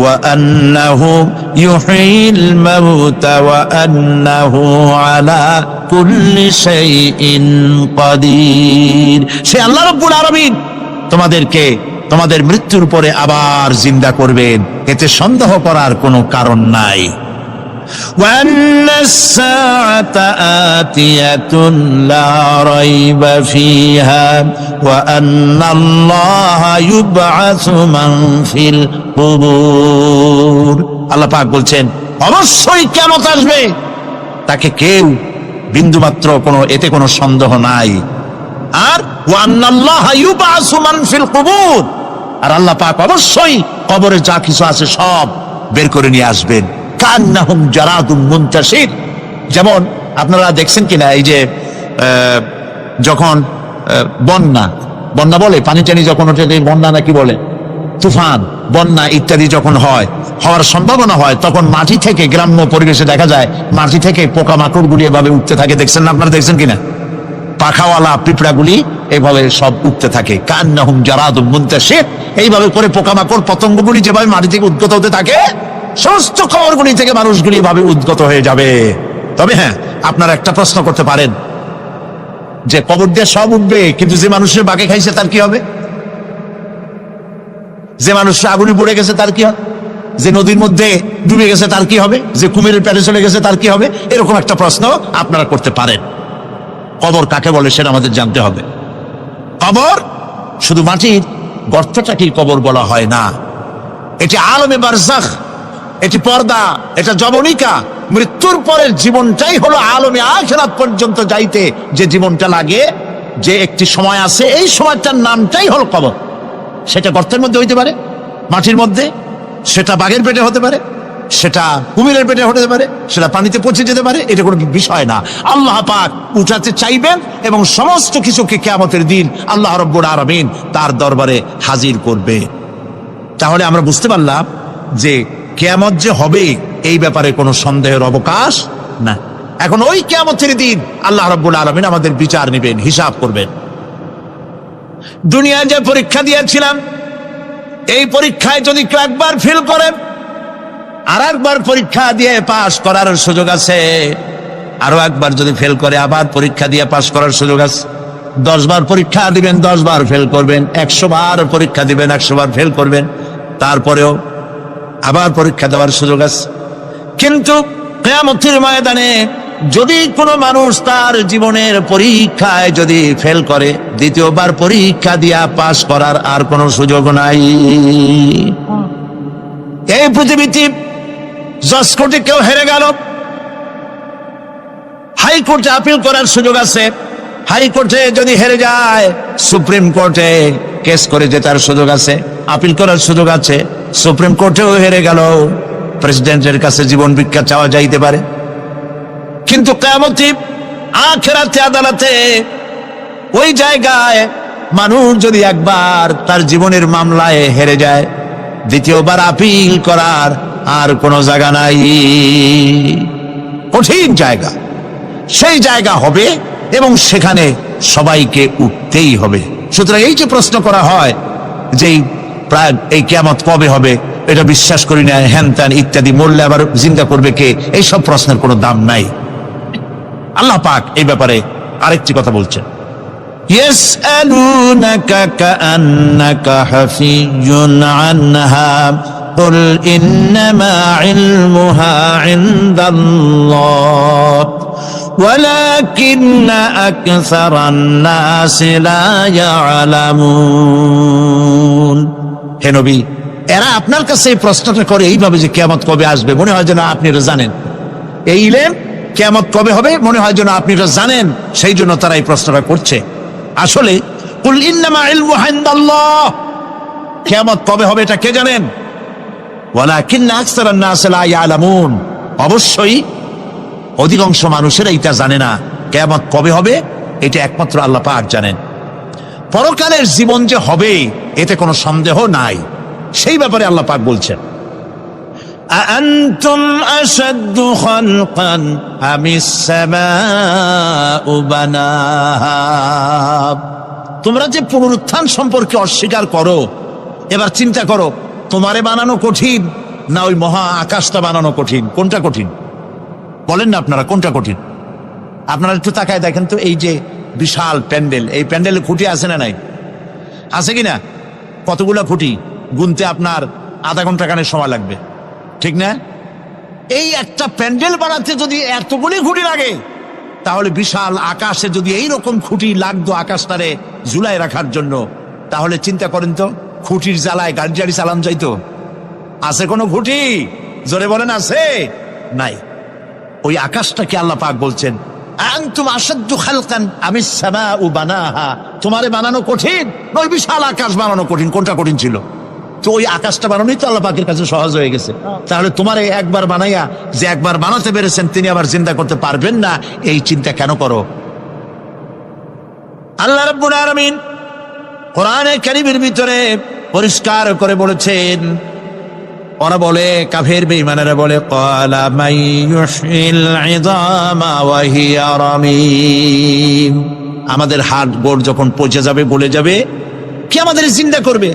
وأنه يحيي الموتى وأنه على كل شيء قدير। সে আল্লাহ রাব্বুল আলামিন তোমাদেরকে তোমাদের মৃত্যুর পরে আবার জিন্দা করবেন, এতে সন্দেহ করার কোনো কারণ নাই। وأن الساعة آتية لا ريب فيها وأن الله يبعث من في القبور। আল্লাহ পাক বলছেন অবশ্যই কিয়ামত আসবে, তাকে কেউ বিন্দুমাত্র এতে কোনো সন্দেহ নাই। আর وأن الله يبعث من في القبور, আর আল্লাহ পাক অবশ্যই কবরে যা কিছু আছে সব বের করে নিয়ে আসবেন। কান্নাহুম জারাদুম মুনতাশির, যেমন আপনারা দেখছেন কিনা এই যে যখন বন্যা বলে, পানি টানি যখন ওঠে, বন্যা নাকি বলে, তুফান, বন্যা ইত্যাদি যখন হওয়ার সম্ভাবনা হয়, তখন মাটি থেকে, গ্রাম্য পরিবেশে দেখা যায় মাটি থেকে পোকামাকড় গুলি এভাবে উঠতে থাকে। দেখছেন না? আপনারা দেখছেন কিনা? পাখাওয়ালা পিঁপড়াগুলি এভাবে সব উঠতে থাকে। কান্নাহুম জারাদুম মুনতাশির, এইভাবে করে পোকামাকড় পতঙ্গগুলি যেভাবে মাটি থেকে উদ্গত হতে থাকে, সমস্ত খবরগুলি থেকে মানুষগুলি ভাবে উদ্গত হয়ে যাবে। তবে হ্যাঁ, আপনারা একটা প্রশ্ন করতে পারেন যে কবর দিয়ে সব উঠবে, কিন্তু যে মানুষের বাগে খাইছে তার কি হবে? যে মানুষের আগুনে পড়ে গেছে তার কি হবে? যে নদীর মধ্যে ডুবে গেছে তার কি হবে? যে কুমিরের পেটে চলে গেছে তার কি হবে? এরকম একটা প্রশ্ন আপনারা করতে পারেন। কবর কাকে বলে সেটা আমাদের জানতে হবে। কবর শুধু মাটির গর্তটাকেই কবর বলা হয় না, এটি আলমে বারজাখ, এটি পর্দা, এটা জবনিকা। মৃত্যুর পরের জীবনটাই হলো আলমে আখিরাত পর্যন্ত যাইতে যে জীবনটা লাগে, যে একটি সময় আছে, এই সময়টার নামটাই হলো কবর। সেটা গর্তের মধ্যে হইতে পারে, মাটির মধ্যে, সেটা বাঘের পেটে হতে পারে, সেটা কুমিরের পেটে হতে পারে, সেটা পানিতে পচে যেতে পারে, এটা কোনো বিষয় না। আল্লাহ পাক উঠাতে চাইবেন এবং সমস্ত কিছুকে কিয়ামতের দিন আল্লাহ রাব্বুল আলামিন তার দরবারে হাজির করবে। তাহলে আমরা বুঝতে পারলাম যে কিয়ামত যে হবে এই ব্যাপারে কোনো সন্দেহের অবকাশ না। এখন ওই কিয়ামতের দিন আল্লাহ রাব্বুল আলামিন আমাদের বিচার নেবেন, হিসাব করবেন। দুনিয়ায় যে পরীক্ষা দিয়েছিলাম, এই পরীক্ষায় যদি কেউ একবার ফেল করে, আর একবার পরীক্ষা দিয়ে পাশ করার সুযোগ আছে। আরো একবার যদি ফেল করে, আবার পরীক্ষা দিয়ে পাশ করার সুযোগ আছে। 10 বার পরীক্ষা দিবেন, 10 বার ফেল করবেন। 100 বার পরীক্ষা দিবেন, 100 বার ফেল করবেন, তারপরেও আবার পরীক্ষা দেওয়ার সুযোগ আছে। কিন্তু কিয়ামতের ময়দানে যদি কোনো মানুষ তার জীবনের পরীক্ষায় যদি ফেল করে, দ্বিতীয়বার পরীক্ষা দিয়া পাশ করার আর কোনো সুযোগ নাই। এই পৃথিবীতে জজ কোর্টে কেউ হেরে গেল, হাইকোর্টে আপিল করার সুযোগ আছে। হাইকোর্টে যদি হেরে যায়, সুপ্রিম কোর্টে কেস করে জেতার সুযোগ আছে, আপিল করার সুযোগ আছে। সুপ্রিম কোর্টেও হেরে গেল, প্রেসিডেন্টের কাছে জীবন ভিক্ষা চাওয়া যাইতে পারে। কিন্তু কিয়ামতে, আখিরাতে, আদালতে, ওই জায়গায় মানুষ যদি একবার তার জীবনের মামলায় হেরে যায়, দ্বিতীয়বার আপিল করার আর কোনো জায়গা নাই। কঠিন জায়গা, সেই জায়গা হবে এবং সেখানে সবাইকে উঠতেই হবে। সুতরাং এই যে প্রশ্ন করা হয় যে প্রায় এই কিয়ামত কবে হবে, এটা বিশ্বাস করি না, হ্যান ত্যান ইত্যাদি, মরলে আবার জিন্দা করবে কে, এইসব প্রশ্নের কোনো দাম নাই। আল্লাহ পাক এই ব্যাপারে আরেকটি কথা বলছেন, ইয়াসআলুনাকা কাআন্নাকা হাফিয়্যুন আনহা কুল ইন্নামা ইলমুহা ইনদাল্লাহ ওয়ালাকিন্না আকসারান নাসি লা ইয়ালামুন। হে নবী, এরা আপনার কাছে এই প্রশ্নটা করে এইভাবে যে কিয়ামত কবে আসবে, মনে হয় যেন আপনি এটা জানেন। এই ইলম কিয়ামত কবে হবে মনে হয় যেন আপনি এটা জানেন, সেই জন্য তারা এই প্রশ্নটা করছে। আসলে কুল ইন্নামা ইলমুহা ইনদাল্লাহ, কিয়ামত কবে হবে এটা কে জানেন? ওয়ালাকিন্না আকসারান নাসি লা ইয়ালামুন, অবশ্যই অধিকাংশ মানুষেরা এটা জানে না। কিয়ামত কবে হবে এটা একমাত্র আল্লাহ পাক জানেন। পরকালের জীবন যে হবে এতে কোনো সন্দেহ নাই, সেই ব্যাপারে আল্লাহ পাক বলছেন, আআনতুম আশাদ্দু খালকান আমিস সামাউ বানাহা। তোমরা যে পুনরুত্থান সম্পর্কে অস্বীকার করো, এবার চিন্তা করো, তোমারে বানানো কঠিন না ওই মহা আকাশটা বানানো কঠিন? কোনটা কঠিন বলেন না আপনারা, কোনটা কঠিন? আপনারা একটু তাকায় দেখেন তো, এই যে বিশাল প্যান্ডেল, এই প্যান্ডেলে খুঁটি আছে না নাই? আছে কিনা? কতগুলো খুঁটি গুনতে আপনার আধা ঘন্টা কানের সময় লাগবে, ঠিক না? এই একটা প্যান্ডেল বানাতে যদি এতগুলি খুঁটি লাগে, তাহলে বিশাল আকাশে যদি এইরকম খুঁটি লাগতো আকাশটারে ঝুলাই রাখার জন্য, তাহলে চিন্তা করেন তো, খুঁটির জ্বালায় গাড়ি গাড়ি চালান যাইতো? আছে কোনো খুঁটি? জোরে বলেন, আছে? নাই। ওই আকাশটাকে আল্লাহ পাক বলছেন আনতুম আশাদ্দু খালকান আমিস সামাউ বানাহা, তোমারে বানানো কঠিন না ওই বিশাল আকাশ বানানো কঠিন? কোনটা কঠিন ছিল? তো ওই আকাশটা বানানোই তো আল্লাহ পাকের কাছে সহজ হয়ে গেছে। তাহলে তোমারে একবার বানাইয়া যে একবার বানাতে পেরেছেন, তিনি আবার জিন্দা করতে পারবেন না, এই চিন্তা কেন করো? আল্লাহ রাব্বুল আলামিন কোরআনে কারীমের ভিতরে পরিষ্কার করে বলেছেন, ওরা বলে, কাফের বেঈমানেরা বলে, ক্বালা মাইয়ুহইল ইযামা ওয়া হিয়া রামীম, আমাদের হাড় গোড় যখন পচে যাবে, গলে যাবে, কে আমাদের জিন্দা করবে?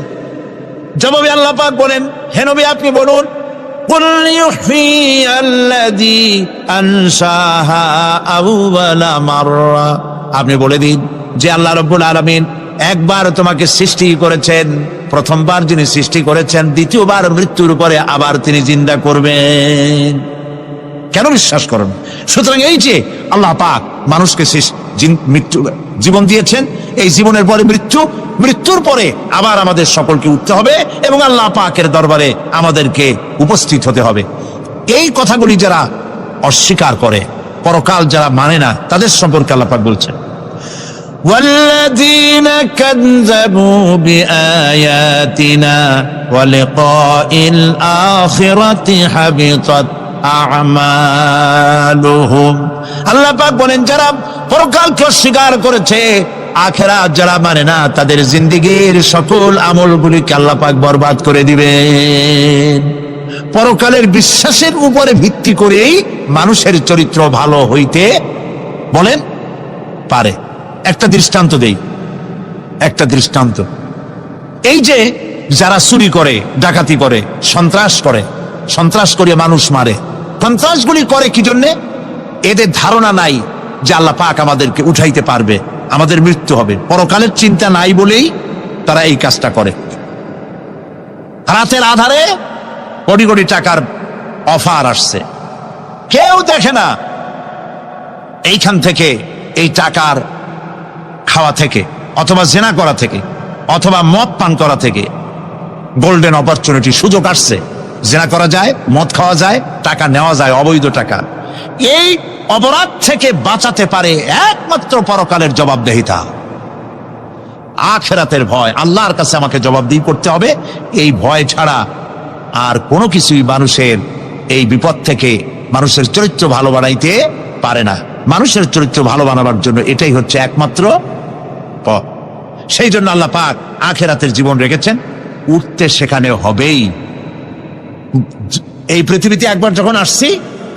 জবাবে আল্লাহ পাক বলেন, হে নবী আপনি বলুন, কুল ইউহইয়াল্লাযী আনশাহা আউওয়ালা মাররা, আপনি বলে দিন যে আল্লাহ রাব্বুল আলামিন একবার তোমাকে সৃষ্টি করেছেন, প্রথমবার যিনি সৃষ্টি করেছেন, দ্বিতীয়বার মৃত্যুর পরে আবার তিনি জিন্দা করবেন। কেন বিশ্বাস করেন? সুতরাং এই যে আল্লাহ পাক মানুষকে মৃত্যু জীবন দিয়েছেন, এই জীবনের পরে মৃত্যু, মৃত্যুর পরে আবার আমাদের সকলকে উঠতে হবে এবং আল্লাহ পাকের দরবারে আমাদেরকে উপস্থিত হতে হবে। এই কথাগুলি যারা অস্বীকার করে, পরকাল যারা মানে না, তাদের সম্পর্কে আল্লাহ পাক বলছেন, والذين كذبوا بآياتنا ولقاء الآخرة حبطت أعمالهم, আল্লাহ পাক বলেন যারা পরকালকে অস্বীকার করেছে, আখিরাত যারা মানে না, তাদের জিন্দেগীর সকল আমলগুলিকে আল্লাহ পাক বরবাদ করে দিবেন। পরকালের বিশ্বাসের উপরে ভিত্তি করেই মানুষের চরিত্র ভালো হইতে বলেন পারে। একটা দৃষ্টান্ত দেই, একটা দৃষ্টান্ত। এই যে যারা চুরি করে, ডাকাতি করে, সন্ত্রাস করে মানুষ মারে, সন্ত্রাসগুলি করে কি জন্যে? এদের ধারণা নাই যে আল্লাহ পাক আমাদেরকে উঠাইতে পারবে, আমাদের মৃত্যু হবে, পরকালের চিন্তা নাই বলেই তারা এই কাজটা করে। রাতের আধারে কোটি কোটি টাকার অফার আসছে, কেউ দেখে না। এইখান থেকে, এই টাকার খাওয়া থেকে, অথবা জেনা করা থেকে, অথবা মদ পান করা থেকে গোল্ডেন অপরচুনিটি, সুযোগ আসছে, জেনা করা যায়, মদ খাওয়া যায়, টাকা নেওয়া যায়, অবৈধ টাকা। এই অপরাধ থেকে বাঁচাতে পারে একমাত্র পরকালের জবাবদিহিতা, আখিরাতের ভয়। আল্লাহর কাছে আমাকে জবাবদিহি করতে হবে, এই ভয় ছাড়া আর কোনো কিছুই মানুষের এই বিপদ থেকে মানুষের চরিত্র ভালো বানাইতে পারে না। মানুষের চরিত্র ভালো বানাবার জন্য এটাই হচ্ছে একমাত্র পথ। সেই জন্য আল্লাহ পাক আখিরাতের জীবন রেখেছেন, উঠতে সেখানে হবেই। এই পৃথিবীতে একবার যখন আসছি,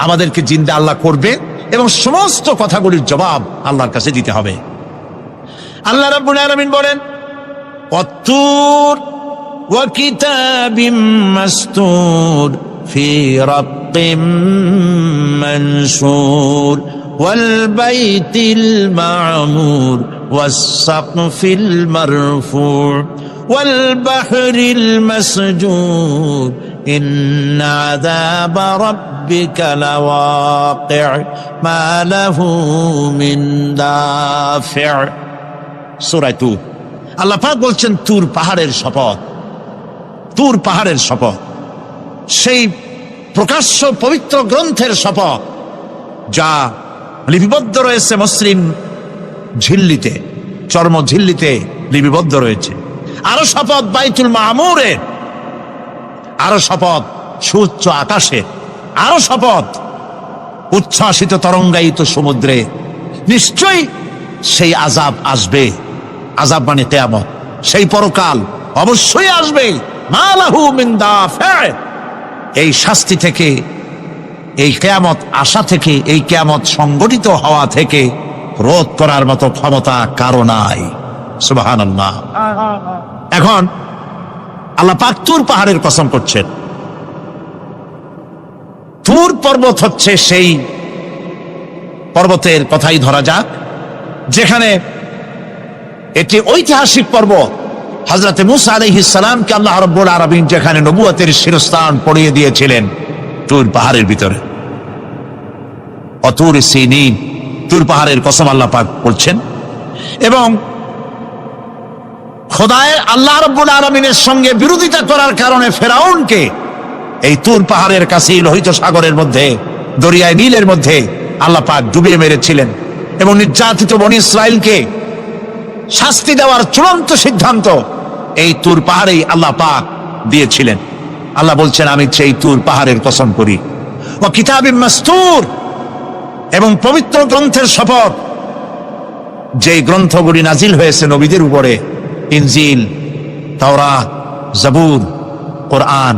আমাদেরকে জিন্দা আল্লাহ করবে এবং সমস্ত কথাগুলির জবাব আল্লাহর কাছে দিতে হবে। আল্লাহ রাব্বুল আলামিন বলেন, ওয়াত্তুর ওয়া কিতাবিম মাসতুর ফি রাক্কিম মানশুর ওয়াল বাইতিল মা'মুর ওয়াস সাকফিল মারফু' ওয়াল বাহরিল মাসজুর ইন্না আযাবা রাব্বিকা লাওয়াকি' মা লাহু মিন দাফি'। সূরা তুর। আল্লাহ পাক বলছেন, তুর পাহাড়ের শপথ, তুর পাহাড়ের শপথ, সেই প্রকাশ্য পবিত্র গ্রন্থের শপথ যা লিপিবদ্ধ রয়েছে মসৃণ ঝিল্লিতে, চর্ম ঝিল্লিতে লিপিবদ্ধ রয়েছে। আরো শপথ বাইতুল মামুরের, আরো শপথ সুউচ্চ আকাশে, আরো শপথ উচ্ছ্বাসিত তরঙ্গায়িত সমুদ্রে। নিশ্চয়ই সেই আযাব আসবে, আযাব মানে কিয়ামত, সেই পরকাল অবশ্যই আসবে। মা লাহু মিন দাফি', এই শাস্তি থেকে, এই কিয়ামত আসা থেকে, এই কিয়ামত সংগঠিত হওয়া থেকে রোধ করার মতো ক্ষমতা কারো নাই। সুবহানাল্লাহ। এখন আল্লাহ পাক তুর পাহাড়ের কসম করছেন। তুর পর্বত হচ্ছে সেই পর্বতের কথাই ধরা যাক, যেখানে একটি ঐতিহাসিক পর্বত হযরত মূসা আলাইহিস সালামকে আল্লাহ রাব্বুল আলামিন যেখানে নবুয়তের শিরস্থান পড়িয়ে দিয়েছিলেন, তুর পাহাড়ের ভিতরে। অতুর সিনিন, তুর পাহাড়ের কসম আল্লাহ পাক বলছেন। এবং খোদায় আল্লাহ রাব্বুল আলামিনের সঙ্গে বিরোধিতা করার কারণে ফেরাউনকে এই তুর পাহাড়ের কাছে লোহিত সাগরের মধ্যে, দরিয়ায় নীলের মধ্যে আল্লাহ পাক ডুবিয়ে মেরেছিলেন এবং নির্যাতিত বনী ইসরাইলকে শাস্তি দেওয়ার চূড়ান্ত সিদ্ধান্ত এই তুর পাহাড়েই আল্লাহ পাক দিয়েছিলেন। আল্লাহ বলছেন, আমি সেই তুর পাহাড়ের কসম করি। ও কিতাবিম মাসতুর, এবং পবিত্র গ্রন্থের শপথ, যেই গ্রন্থগুলি নাজিল হয়েছে নবীদের উপরে, ইনজিল, তাওরাত, জাবুর, কোরআন,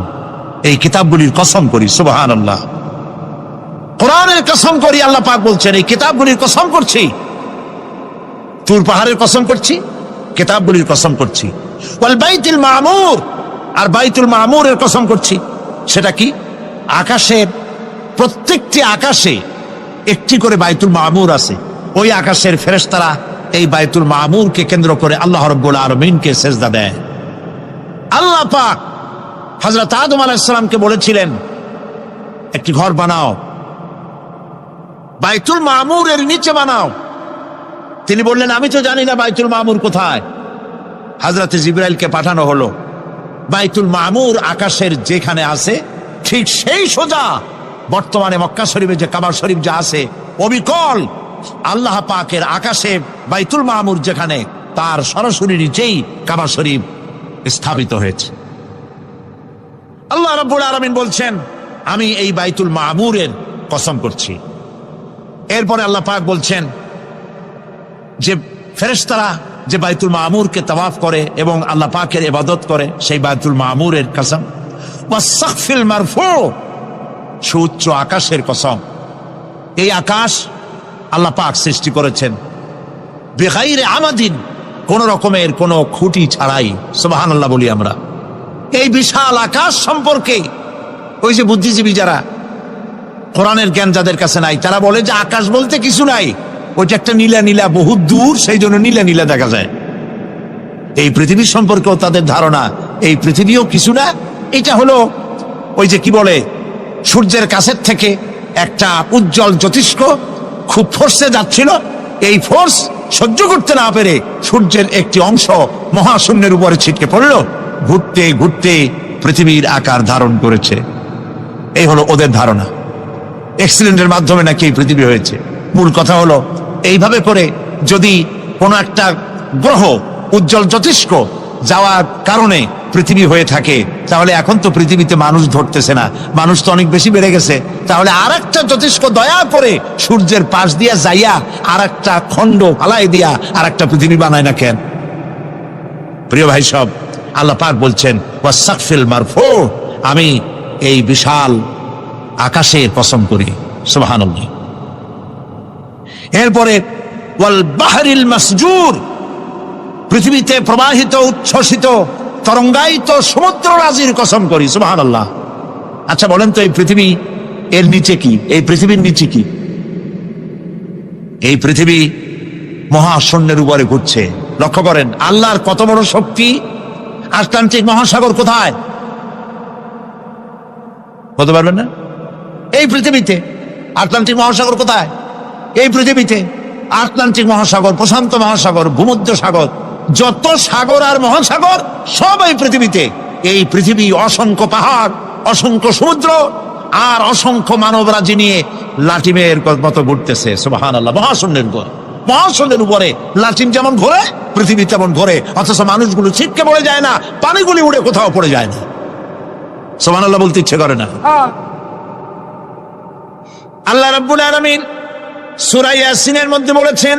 এই কিতাবগুলির কসম করি। সুবহানাল্লাহ। কোরআনের কসম করি, আল্লাহ পাক বলছেন এই কিতাবগুলির কসম করছি। তুর পাহাড়ের কসম করছি, কিতাবগুলির কসম করছি। ওয়াল বাইতুল মামুর, আর বাইতুল মামুরের কসম করছি। সেটা কি? আকাশের প্রত্যেকটি আকাশে একটি করে বাইতুল মামুর আছে। ওই আকাশের ফেরেশতারা এই বাইতুল মামুরকে কেন্দ্র করে আল্লাহ রাব্বুল আলামিনকে সেজদা দেয়। আল্লাহ পাক হযরত আদম আলাইহিস সালামকে বলেছিলেন, একটি ঘর বানাও, বাইতুল মামুরের নিচে বানাও। তিনি বললেন, আমি তো জানি না বাইতুল মামুর কোথায়। হযরত জিবরাইলকে পাঠানো হলো। বাইতুল মামুর আকাশের যেখানে আছে ঠিক সেই সোজা বর্তমানে মক্কা শরীফে যে কাবা শরীফ যা আছে, অবিকল আল্লাহ পাকের আকাশে বাইতুল মামুর যেখানে, তার সরাসরি নিচেই কাবা শরীফ স্থাপিত হয়েছে। আল্লাহ রাব্বুল আলামিন বলছেন, আমি এই বাইতুল মামুরের কসম করছি। এরপরে আল্লাহ পাক বলছেন যে ফেরেশতারা যে বাইতুল মামুরকে তাওয়াফ করে এবং আল্লাহ পাকের ইবাদত করে, সেই বাইতুল মামুরের কসম। ওয়াস-সাকফিল মারফু, সুউচ্চ আকাশের কসম। এই আকাশ আল্লাহ পাক সৃষ্টি করেছেন বিগাইরে আমাদিন, কোন রকমের কোন খুঁটি ছাড়াই। সুবহানাল্লাহ বলি আমরা। এই বিশাল আকাশ সম্পর্কে ওই যে বুদ্ধিজীবী যারা, কোরআনের জ্ঞান যাদের কাছে নাই, তারা বলে যে আকাশ বলতে কিছু নাই, ওইটা একটা নীলা নীলা বহুত দূর, সেই জন্য নীলা নীলা দেখা যায়। এই পৃথিবী সম্পর্কেও তাদের ধারণা এই পৃথিবীও কিছু না, এটা হলো ওই যে কি বলে, সূর্যের কাছের থেকে একটা উজ্জ্বল জ্যোতিষ্ক খুব ফোর্সে যাচ্ছিল, এই ফোর্স সহ্য করতে না পেরে সূর্যের একটি অংশ মহাশূন্যের উপরে ছিটকে পড়ল, ঘুরতে ঘুরতে পৃথিবীর আকার ধারণ করেছে। এই হলো ওদের ধারণা। অ্যাক্সিডেন্টের মাধ্যমে নাকি এই পৃথিবী হয়েছে। মূল কথা হলো, এইভাবে করে যদি কোনো একটা গ্রহ উজ্জ্বল জ্যোতিষ্ক যাওয়ার কারণে পৃথিবী হয়ে থাকে, তাহলে এখন তো পৃথিবীতে মানুষ ধরতেছে না, মানুষ তো অনেক বেশি বেড়ে গেছে, তাহলে আর একটা জ্যোতিষ্ক দয়া করে সূর্যের পাশ দিয়া যাইয়া আর একটা খণ্ড ফালাই দিয়া আর একটা পৃথিবী বানায় না কেন? প্রিয় ভাই সব, আল্লাহ পাক বলছেন ওয়াস-সাকফিল মারফু, আমি এই বিশাল আকাশের কসম করি। সুবহানাল্লাহ। এরপরে ওয়াল বাহরিল মাসজুর, পৃথিবীতে প্রবাহিত উচ্ছ্বসিত তরঙ্গায়িত সমুদ্র রাজির কসম করি। সুবহানাল্লাহ। আচ্ছা বলেন তো, এই পৃথিবী এর নিচে কি? এই পৃথিবীর নিচে কি? এই পৃথিবী মহাশূন্যের উপরে ঘুরছে। লক্ষ্য করেন আল্লাহর কত বড় শক্তি। আটলান্টিক মহাসাগর কোথায়? বলতে পারবেন না? এই পৃথিবীতে। আটলান্টিক মহাসাগর কোথায়? এই পৃথিবীতে। আটলান্টিক মহাসাগর, প্রশান্ত মহাসাগর, ভূমধ্য সাগর, যত সাগর আর মহাসাগর সব এই পৃথিবীতে। এই পৃথিবী অসংখ্য পাহাড়, অসংখ্য সমুদ্র আর অসংখ্য মানবরাজি নিয়ে লাটিমের মতো ঘুরতেছে। সুবহানাল্লাহ। মহাশূন্যের উপরে লাটিম যেমন ঘোরে, পৃথিবী তেমন ঘোরে, অথচ মানুষগুলো ছিটকে পড়ে যায় না, পানিগুলি উড়ে কোথাও পড়ে যায় না। সুবহানাল্লাহ বলতে ইচ্ছে করে না। আল্লাহ রাব্বুল আলামিন সূরা ইয়াসিনের মধ্যে বলেছেন,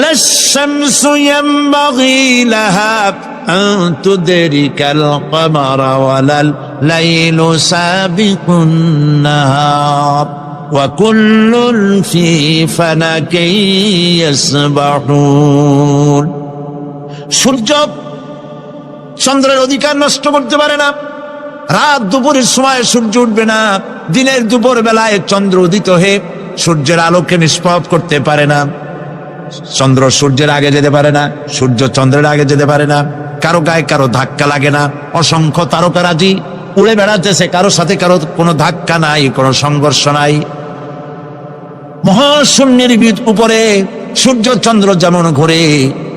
লাশ-শামসু ইয়ানবাগি লাহা আন তুদরিকাল কমারা ওয়ালাল লাইলু সাবিকুন নাহার ওয়া কুল্লুন ফি ফালাকিন ইয়াসবাহুন। সূর্য চন্দ্রের অধিকার নষ্ট করতে পারে না। রাত দুপুরের সময় সূর্য উঠবে না, দিনের দুপুর বেলায় চন্দ্র উদিত হয়ে সূর্যের আলোকে নিষ্প্রভ করতে পারে না। চন্দ্র সূর্যের আগে যেতে পারে না, সূর্য চন্দ্রের আগে যেতে পারে না। কারো গায়ে কারো ধাক্কা লাগে না। অসংখ্য তারকারাজি উড়ে বেড়াতেছে, কারো সাথে কারো কোনো ধাক্কা নাই, কোনো সংঘর্ষ নাই। মহাশূন্যের উপরে সূর্য চন্দ্র যেমন ঘোরে,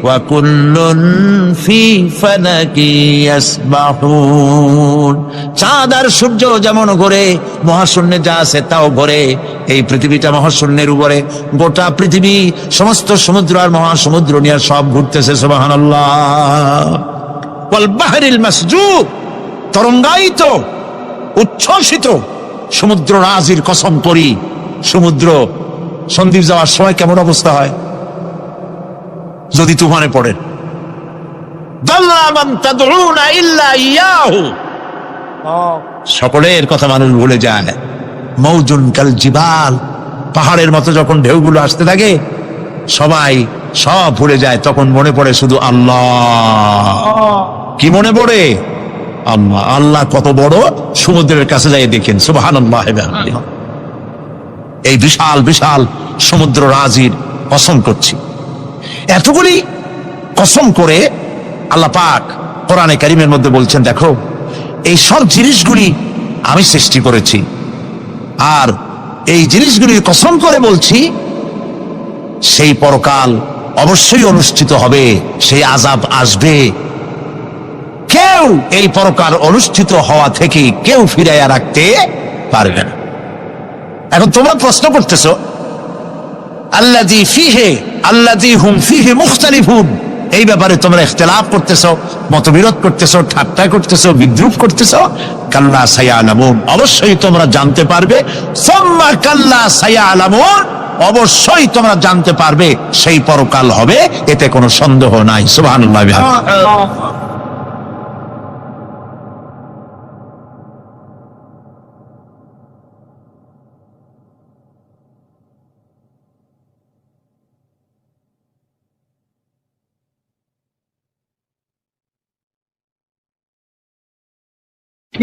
ওয়া কুল্লুন ফি ফালাকি ইয়াসবাহুন, চাঁদ আর সূর্য যেমন ঘোরে, মহাশূন্যে যা আছে তাও ঘোরে। এই পৃথিবীটা মহাশূন্যের উপরে, গোটা পৃথিবী সমস্ত সমুদ্র আর মহাসমুদ্র নিয়ে সব ঘুরতেছে। সুবহানাল্লাহ। ওয়াল বাহরিল মাসজুব, তরঙ্গায়িত উচ্ছ্বসিত সমুদ্র রাজির কসম করি, সমুদ্র সন্দ্বীপ যাওয়ার সময় কেমন অবস্থা হয় যদি তুফানে পড়ে। সকলের কথা মানুষ ভুলে যায়। মৌজুন কাল জিবাল, পাহাড়ের মতো যখন ঢেউগুলো আসতে থাকে সবাই সব ভুলে যায়, তখন মনে পড়ে শুধু আল্লাহ। কি মনে পড়ে? আল্লাহ। আল্লাহ কত বড়, সমুদ্রের কাছে যাই দেখেন। সুবহানাল্লাহ। এই বিশাল বিশাল সমুদ্র রাজির কসম করছি। এতগুলি কসম করে আল্লাহ পাক কোরআনে কারীমের মধ্যে বলছেন, দেখো এই সব জিনিসগুলি আমি সৃষ্টি করেছি, আর এই জিনিসগুলির কসম করে বলছি সেই পরকাল অবশ্যই অনুষ্ঠিত হবে, সেই আযাব আসবে। কেউ এই পরকাল অনুষ্ঠিত হওয়া থেকে কেউ ফিরাইয়া রাখতে পারবে না। এখন তোমরা প্রশ্ন করতেছো, আল্লাযী ফীহি আল্লাযী হুম ফীহি মুখতালিফুন, এই ব্যাপারে তোমরা ইখতিলাফ করতেছো, মতবিরোধ করতেছো, ঠাট্টা করতেছো, বিদ্রূপ করতেছো। কাল্লা সায়ালামুন, অবশ্যই তোমরা জানতে পারবে। সুম্মা কাল্লা সায়ালামুন, অবশ্যই তোমরা জানতে পারবে সেই পরকাল হবে, এতে কোনো সন্দেহ নাই। সুবহানাল্লাহ।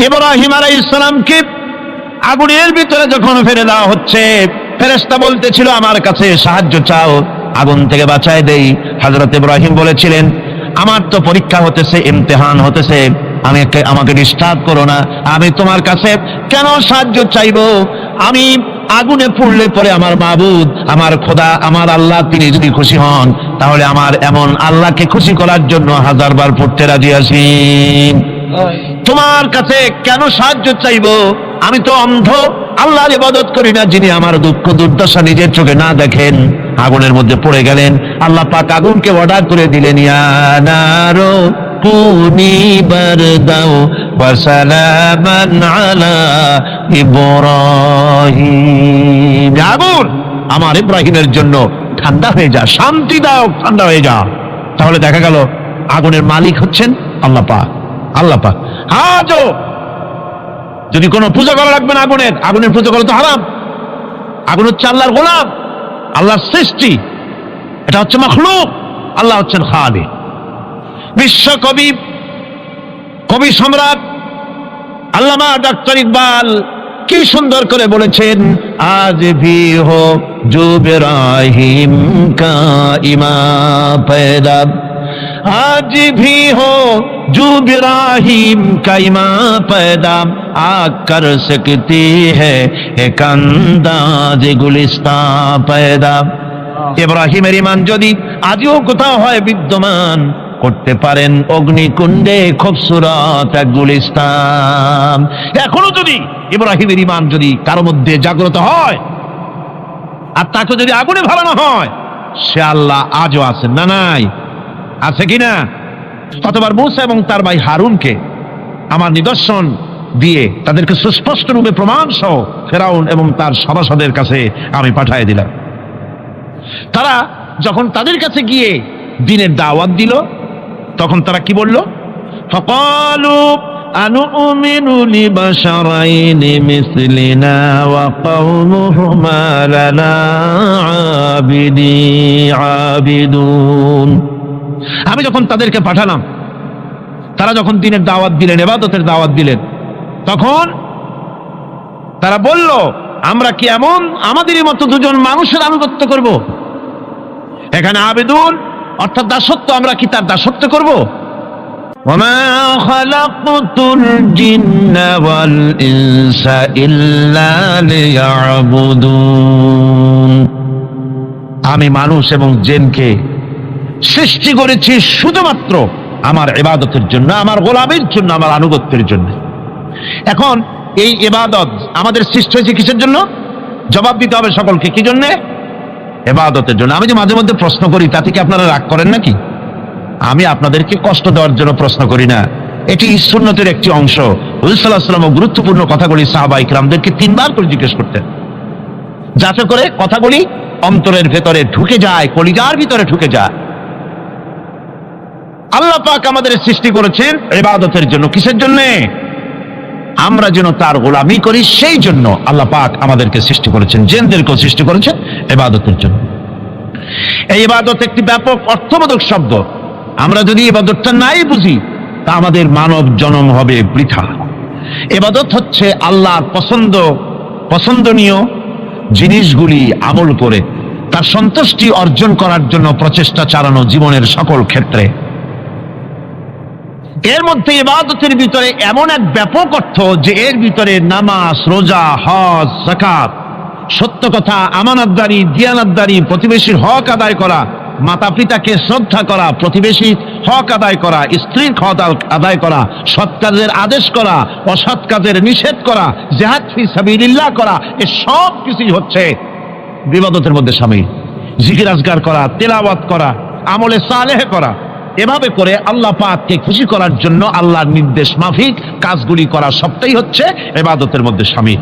ইব্রাহিম আলাইহিস সালামকে আগুনের ভিতরে যখন ফেলে দেওয়া হচ্ছে, ফেরেশতা বলতেছিল আমার কাছে সাহায্য চাও, আগুন থেকে বাঁচায় দেই। হযরত ইব্রাহিম বলেছিলেন, আমার তো পরীক্ষা হতেছে, ইমতিহান হতেছে, আমাকে ডিস্টার্ব করো না, আমি তোমার কাছে কেন সাহায্য চাইবো? আমি আগুনে পুড়লে পরে আমার মাবুদ, আমার খোদা, আমার আল্লাহ, তিনি যদি খুশি হন তাহলে আমার এমন আল্লাহকে খুশি করার জন্য 1000 বার পড়তে রাজি আছি। তোমার কাছে কেন সাহায্য চাইবো? আমি তো অন্ধ, আল্লাহর ইবাদত করি না, যিনি আমার দুঃখ দুর্দশা নিজের চোখে না দেখেন। আগুনের মধ্যে পড়ে গেলেন। আল্লাহ পাক আগুনকে অর্ডার করে দিলেন, ইয়া নারু কুনি বারদাও ওয়া সালামান আলা ইব্রাহিম, আগুন আমার ইব্রাহিমের জন্য ঠান্ডা হয়ে যা, শান্তিদায়ক ঠান্ডা হয়ে যা। তাহলে দেখা গেল আগুনের মালিক হচ্ছেন আল্লাহ পাক। আল্লাহ পাক আজও যদি কোনো পূজা করা লাগবে না, আগুনের পূজা করা তো হারাম। আগুন হচ্ছে আল্লাহর গোলাম, আল্লাহর সৃষ্টি, এটা হচ্ছে মাখলুক, আল্লাহ হচ্ছেন খালিক। বিশ্বকবি, কবি সম্রাট আল্লামা ডক্টর ইকবাল কি সুন্দর করে বলেছেন, আজ ভি হো জো ইব্রাহিম কা ইমা পয়দা, आज भी हो जो इब्राहिम का इमाम पैदा, आ कर सकती है एक अंदाज गुलिस्तान पैदा। ইব্রাহিমের ঈমান যদি আজও কোথাও হয় বিদ্যমান, করতে পারেন অগ্নিকুণ্ডে খুবসুরত এক গুলিস্তান। এখনো যদি ইব্রাহিমের ঈমান যদি কারো মধ্যে জাগ্রত হয় আর তাকে যদি আগুনে ভালানো হয়, সে আল্লাহ আজও আছেন না নাই? আছে কিনা? কতবার মুসা এবং তার ভাই হারুনকে আমার নিদর্শন দিয়ে তাদেরকে সুস্পষ্ট রূপে প্রমাণ সহ ফেরাউন এবং তার সভাসদের কাছে আমি পাঠিয়ে দিলাম। তারা যখন তাদের কাছে গিয়ে দ্বীনের দাওয়াত দিল, তখন তারা কি বলল? ফাকালু আনুমিনু লিবাশারাইনি মিসলিনা ওয়া কওমুহুমা লানা আবিদুন। আমি যখন তাদেরকে পাঠালাম তারা যখন দ্বীনের দাওয়াত দিলেন, ইবাদতের দাওয়াত দিলেন, তখন তারা বলল, আমরা কি এমন আমাদেরই মতো দুজন মানুষের আনুগত্য করব? এখানে আবেদুন অর্থাৎ দাসত্ব, আমরা কি তার দাসত্ব করব? ওমা খালাকতুল জিন্না ওয়াল ইনসা ইল্লা লিয়াবুদুন, আমি মানুষ এবং জিনকে সৃষ্টি করেছি শুধুমাত্র আমার ইবাদতের জন্য, আমার গোলামির জন্য, আমার আনুগত্যের জন্য। এখন এই ইবাদত আমাদের সৃষ্টি হয়েছে কিসের জন্য? জবাব দিতে হবে সকলকে, কি জন্য? ইবাদতের জন্য। আমি যে মাঝে মধ্যে প্রশ্ন করি, তাতে কি আপনারা রাগ করেন নাকি? আমি আপনাদেরকে কষ্ট দেওয়ার জন্য প্রশ্ন করি না, এটি সুন্নতের একটি অংশ। রাসূল সাল্লাল্লাহু আলাইহি ওয়াসাল্লাম গুরুত্বপূর্ণ কথাগুলি সাহাবায়ে কিরামদেরকে 3 বার করে জিজ্ঞেস করতেন, যাতে করে কথাগুলি অন্তরের ভেতরে ঢুকে যায়, কলিজার ভিতরে ঢুকে যায়। আল্লাহ পাক আমাদের সৃষ্টি করেছেন ইবাদতের জন্য। কিসের জন্য? আমরা যেন তার গোলামি করি, সেই জন্য আল্লাহ পাক আমাদেরকে সৃষ্টি করেছেন, জিনদেরকেও সৃষ্টি করেছেন ইবাদতের জন্য। এই ইবাদত একটি ব্যাপক অর্থবোধক শব্দ। আমরা যদি ইবাদতটা নাই বুঝি, তা আমাদের মানব জন্ম হবে বৃথা। ইবাদত হচ্ছে আল্লাহর পছন্দনীয় জিনিসগুলি আমল করে তার সন্তুষ্টি অর্জন করার জন্য প্রচেষ্টা চালানো জীবনের সকল ক্ষেত্রে। এর মধ্যে ইবাদতের ভিতরে এমন এক ব্যাপক অর্থ যে এর ভিতরে নামাজ, রোজা, হজ, যাকাত, সত্য কথা, আমানতদারি, দিয়ানতদারি, প্রতিবেশীর হক আদায় করা, মাতা পিতাকে শ্রদ্ধা করা, প্রতিবেশীর হক আদায় করা, স্ত্রীর হক আদায় করা, সৎ কাজের আদেশ করা, অসৎ কাজের নিষেধ করা, জিহাদ ফি সাবিলিল্লাহ করা, এ সব কিছুই হচ্ছে ইবাদতের মধ্যে শামিল। জিকির আজগার করা, তেলাওয়াত করা, আমলে সালেহ করা, এভাবে করে আল্লাহ পাককে খুশি করার জন্য আল্লাহর নির্দেশ মাফিক কাজগুলি করা, সবটাই হচ্ছে ইবাদতের মধ্যে শামিল।